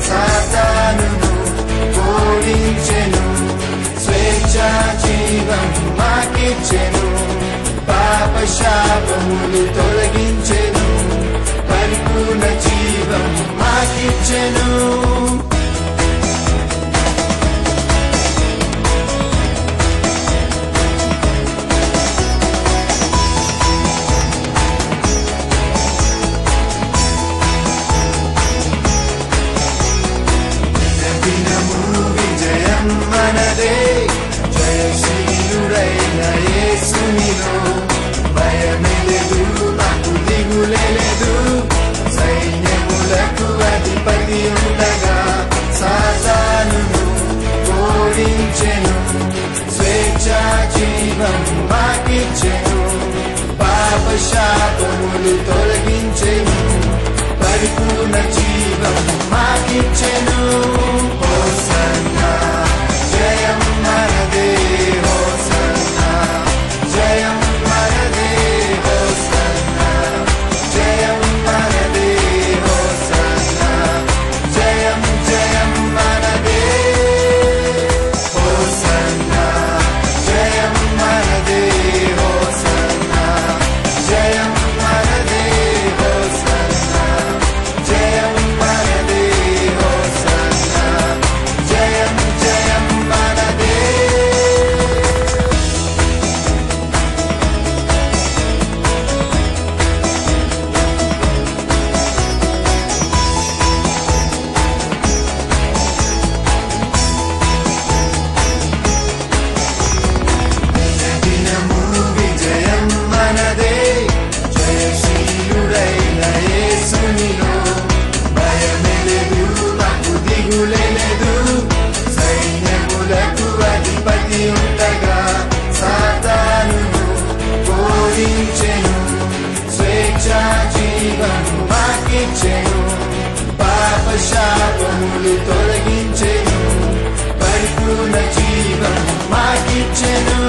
సాతానును ఓడించెను. స్వేచ్ఛ జీవం మాకిచ్చెను. పాప శాపములు తొలగించెను. పరిపూర్ణ జీవం మాకిచ్చెను. విజయం మనదే. జయశీలుడైన యేసునిలో భయమే లేదు, మాకు దిగులే లేదు. సైన్యములకు అధిపతి ఉండగా సాతానును ఓడించెను. స్వేచ్ఛ జీవం మాకిచ్చెను. పాప శాపములు తొలగించెను. పరిపూర్ణ జీవం మాకిచ్చెను. హోసన్నా జయం మనదే. హోసన్నా జయం మనదే. హోసన్నా జయం మనదే. హోసన్నా జయం జయం మనదే. హోసన్నా జయం మనదే. హోసన్నా జయం మనదే. హోసన్నా జయం మనదే. హోసన్నా జయం జయం మనదే. దినము విజయం మనదే. జయశీలుడైన యేసునిలో భయమే లేదు, మాకు దిగులే లేదు. సైన్యములకు అధిపతి ఉండగా సాతానును ఓడించెను. స్వేచ్ఛ జీవం మాకిచ్చెను. పాప శాపములు తొలగించెను. పరిపూర్ణ జీవం మాకిచ్చెను.